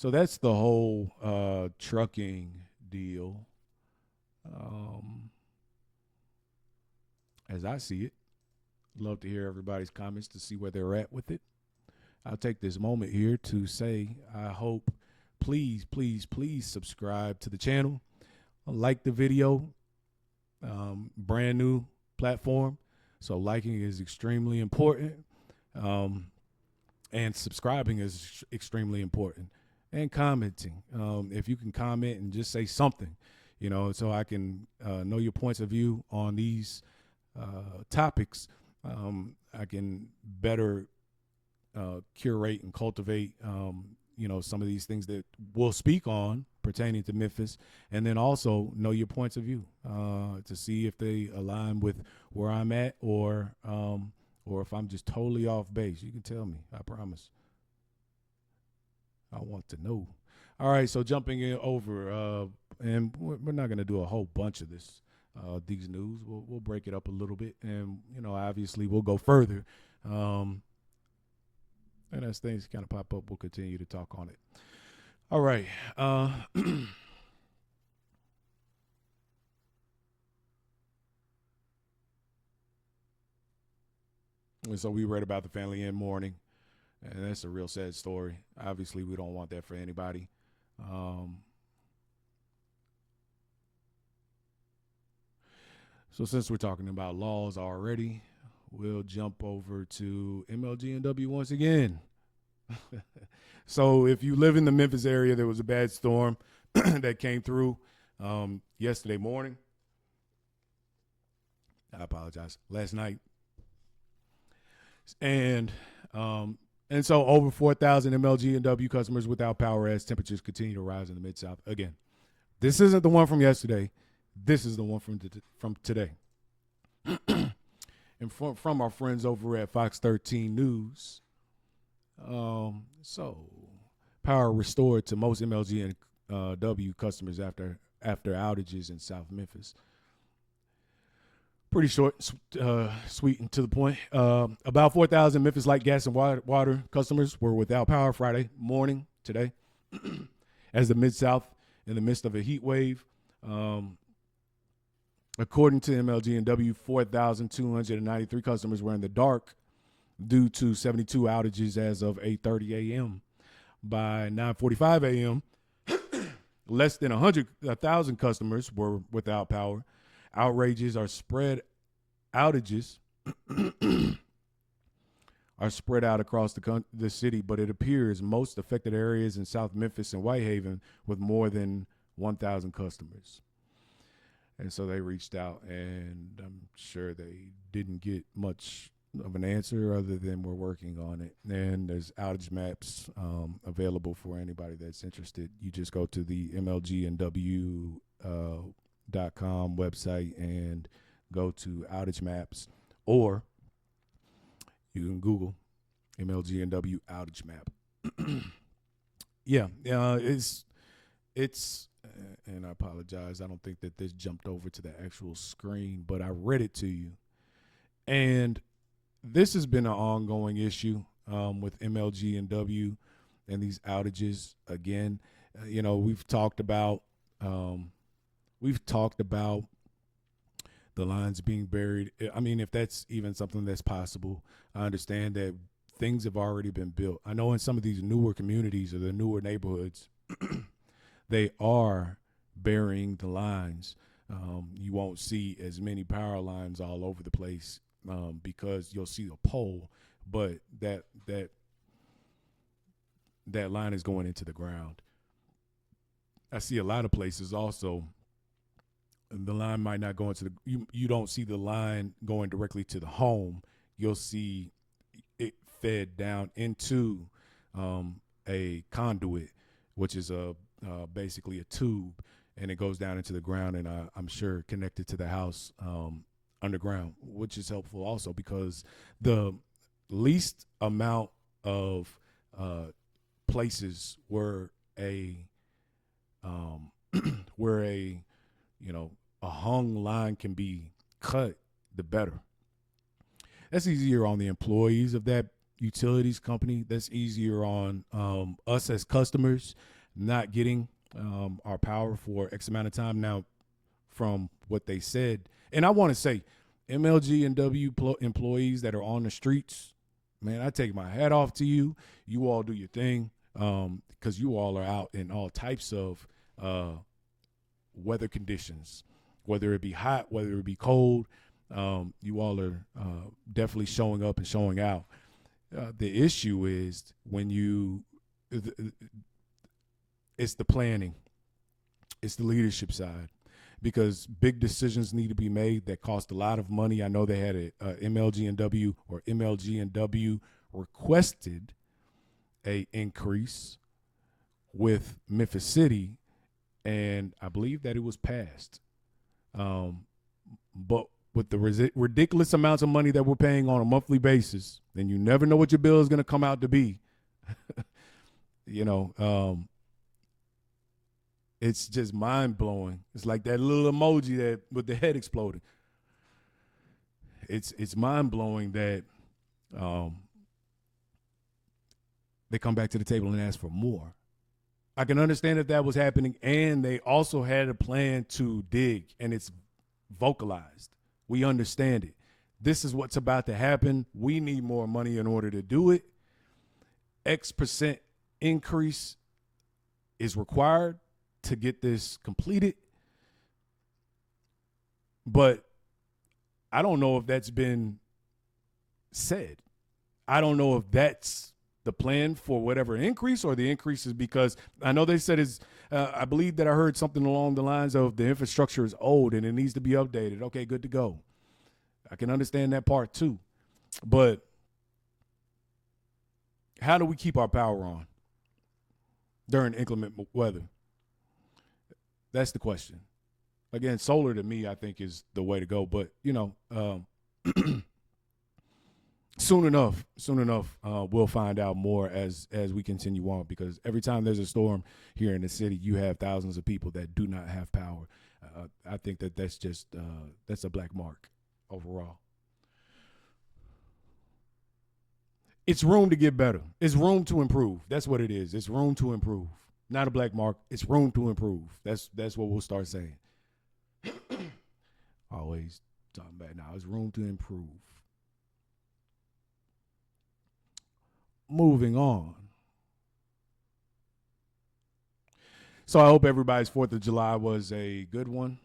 So that's the whole trucking deal, as I see it. Love to hear everybody's comments to see where they're at with it. I'll take this moment here to say I hope, please, please, please subscribe to the channel. Like the video, brand new platform. So liking is extremely important. And subscribing is extremely important. And commenting. If you can comment and just say something, so I can know your points of view on these topics, I can better curate and cultivate, some of these things that we'll speak on pertaining to Memphis, and then also know your points of view to see if they align with where I'm at, or if I'm just totally off base. You can tell me. I promise. I want to know. All right, so jumping in over, and we're not going to do a whole bunch of this. These news, we'll break it up a little bit, and obviously we'll go further. And as things kind of pop up, we'll continue to talk on it. All right. And so we read about the family in mourning, and that's a real sad story. Obviously, we don't want that for anybody. So since we're talking about laws already, we'll jump over to MLGW once again. So if you live in the Memphis area, there was a bad storm that came through yesterday morning. I apologize. Last night. And so over 4,000 MLGW customers without power as temperatures continue to rise in the Mid-South. Again, this isn't the one from yesterday. This is the one from today. And from our friends over at Fox 13 News. So power restored to most MLGW customers after outages in South Memphis. Pretty short, sweet, and to the point. About 4,000 Memphis Light Gas and water customers were without power Friday morning today as the Mid-South in the midst of a heat wave. According to MLGW, 4,293 customers were in the dark due to 72 outages as of 8:30 a.m. By 9:45 a.m., less than 1,000 customers were without power. Outages are spread out across the city, but it appears most affected areas in South Memphis and Whitehaven with more than 1,000 customers. And so they reached out, and I'm sure they didn't get much of an answer other than we're working on it. And there's outage maps available for anybody that's interested. You just go to the MLGNW .com website and go to outage maps, or you can Google MLGNW outage map. It's and I apologize. I don't think that this jumped over to the actual screen, but I read it to you. And this has been an ongoing issue with MLGNW and these outages. Again, we've talked about the lines being buried. I mean, if that's even something that's possible, I understand that things have already been built. I know in some of these newer communities or the newer neighborhoods, they are burying the lines. You won't see as many power lines all over the place because you'll see a pole, but that line is going into the ground. I see a lot of places also, the line might not go into you don't see the line going directly to the home. You'll see it fed down into a conduit, which is basically a tube, and it goes down into the ground, and I'm sure connected to the house underground, which is helpful also because the least amount of places where a hung line can be cut, the better. That's easier on the employees of that utilities company. That's easier on us as customers not getting our power for X amount of time. Now, from what they said, and I want to say, MLG and W employees that are on the streets, man, I take my hat off to you. You all do your thing, because you all are out in all types of weather conditions, whether it be hot, whether it be cold. You all are definitely showing up and showing out. The issue is when it's the planning, it's the leadership side, because big decisions need to be made that cost a lot of money. I know they had a MLG&W requested a increase with Memphis City, and I believe that it was passed. But with the ridiculous amounts of money that we're paying on a monthly basis, and you never know what your bill is going to come out to be, it's just mind-blowing. It's like that little emoji that with the head exploding. It's mind-blowing that they come back to the table and ask for more. I can understand if that was happening, and they also had a plan to dig, and it's vocalized. We understand it. This is what's about to happen. We need more money in order to do it. X% increase is required to get this completed. But I don't know if that's been said. I don't know if that's the plan for whatever increase, or the increase is because I know they said I believe that I heard something along the lines of the infrastructure is old and it needs to be updated. Okay, good to go. I can understand that part too. But how do we keep our power on during inclement weather? That's the question. Again, solar to me, I think, is the way to go. But, soon enough, we'll find out more as we continue on, because every time there's a storm here in the city, you have thousands of people that do not have power. I think that's just that's a black mark overall. It's room to get better. It's room to improve. That's what it is. It's room to improve. Not a black mark. It's room to improve. That's what we'll start saying. Always talking about now. It's room to improve. Moving on. So I hope everybody's 4th of July was a good one.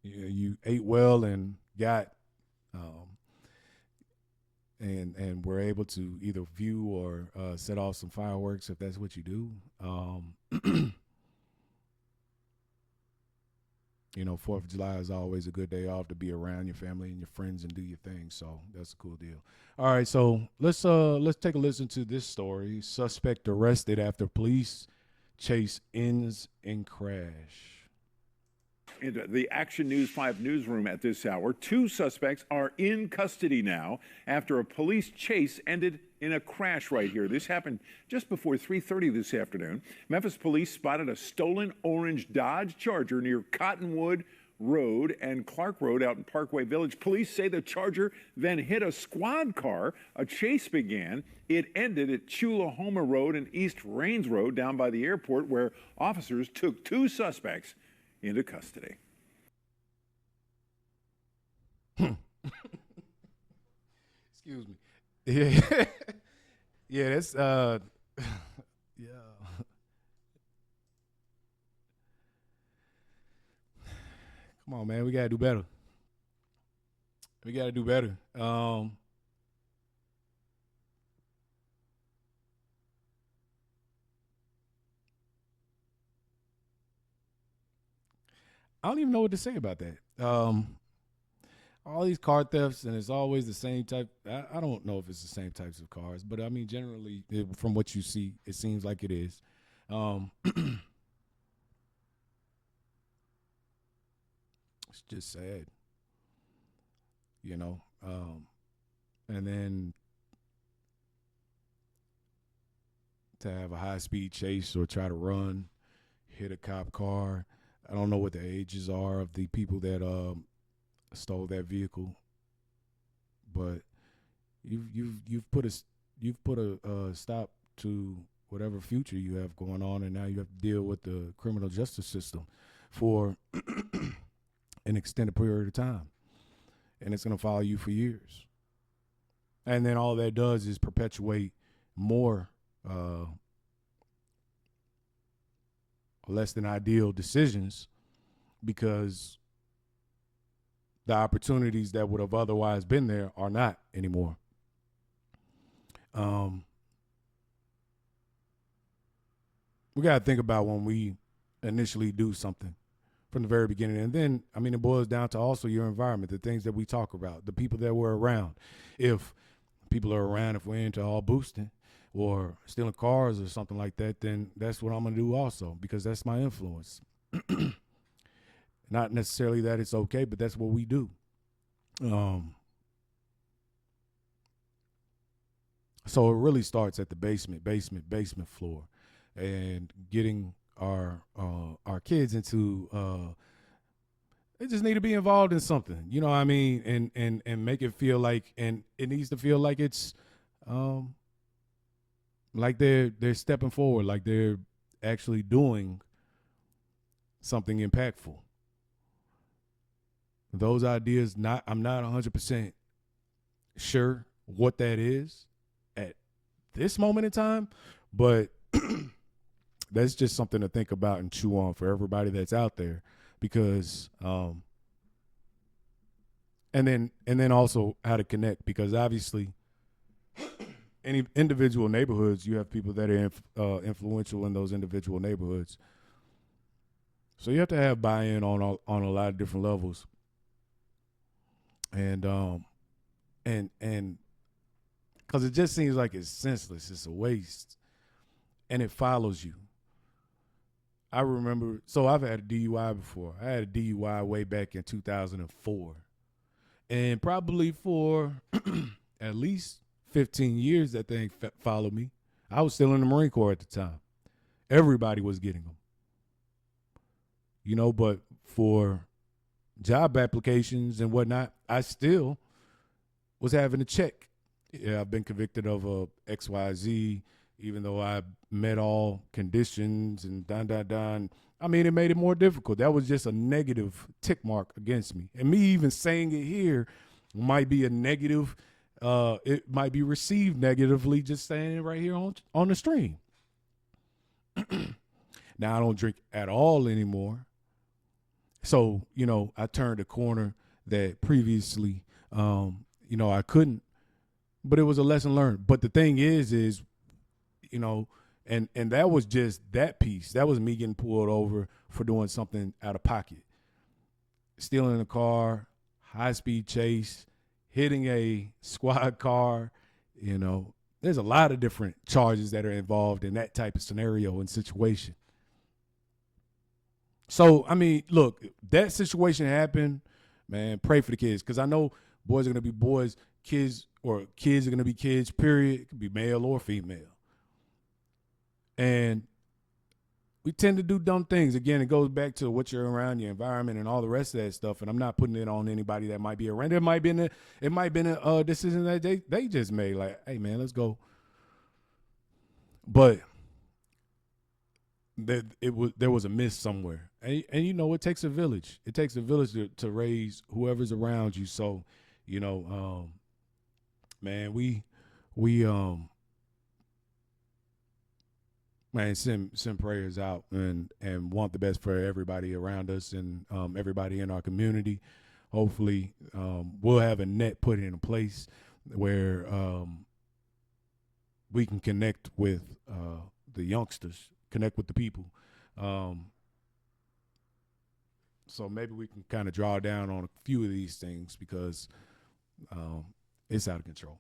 You ate well and got and were able to either view or set off some fireworks if that's what you do. 4th of July is always a good day off to be around your family and your friends and do your thing. So that's a cool deal. All right, so let's take a listen to this story. Suspect arrested after police chase ends in crash. In the Action News 5 newsroom at this hour, 2 suspects are in custody now after a police chase ended in a crash right here. This happened just before 3:30 this afternoon. Memphis police spotted a stolen orange Dodge Charger near Cottonwood Road and Clark Road out in Parkway Village. Police say the Charger then hit a squad car. A chase began. It ended at Chulahoma Road and East Rains Road down by the airport, where officers took 2 suspects into custody. Excuse me. Yeah, yeah, that's yeah. Come on, man, we gotta do better. We gotta do better. I don't even know what to say about that. All these car thefts, and it's always the same type. I don't know if it's the same types of cars, but I mean, generally, from what you see, it seems like it is. It's just sad, and then to have a high-speed chase or try to run, hit a cop car. I don't know what the ages are of the people that stole that vehicle, but you've put a stop to whatever future you have going on, and now you have to deal with the criminal justice system for an extended period of time, and it's going to follow you for years. And then all that does is perpetuate more less than ideal decisions, because the opportunities that would have otherwise been there are not anymore. We got to think about when we initially do something from the very beginning. And then, I mean, it boils down to also your environment, the things that we talk about, the people that we're around. If people are around, if we're into all boosting or stealing cars or something like that, then that's what I'm going to do also, because that's my influence. Not necessarily that it's okay, but that's what we do. So it really starts at the basement floor, and getting our kids into they just need to be involved in something, you know what I mean, and make it feel like, and it needs to feel like it's like they're stepping forward, like they're actually doing something impactful. Those ideas, I'm not 100% sure what that is at this moment in time, but that's just something to think about and chew on for everybody that's out there, because and then also how to connect, because obviously any individual neighborhoods, you have people that are influential in those individual neighborhoods, so you have to have buy-in on a lot of different levels. And because it just seems like it's senseless, it's a waste, and it follows you. I remember, so I've had a DUI before. I had a DUI way back in 2004, and probably for at least 15 years that thing followed me. I was still in the Marine Corps at the time. Everybody was getting them, you know, but for job applications and whatnot, I still was having to check. Yeah, I've been convicted of a XYZ, even though I met all conditions and done. I mean, it made it more difficult. That was just a negative tick mark against me. And me even saying it here might be a negative, it might be received negatively just saying it right here on the stream. Now, I don't drink at all anymore. So, you know, I turned a corner that previously, you know, I couldn't, but it was a lesson learned. But the thing is, you know, and that was just that piece. That was me getting pulled over for doing something out of pocket. Stealing a car, high-speed chase, hitting a squad car, you know. There's a lot of different charges that are involved in that type of scenario and situation. So, I mean, look, that situation happened, man, pray for the kids, because I know boys are going to be boys, kids are going to be kids, period. It could be male or female. And we tend to do dumb things. Again, it goes back to what you're around, your environment, and all the rest of that stuff. And I'm not putting it on anybody that might be around. It might have been a decision that they just made, like, hey, man, let's go. But there was a miss somewhere, and you know, it takes a village. It takes a village to raise whoever's around you. So, you know, man, we man, send prayers out and want the best for everybody around us and everybody in our community. Hopefully, we'll have a net put in place where we can connect with the youngsters, connect with the people. So maybe we can kind of draw down on a few of these things, because it's out of control.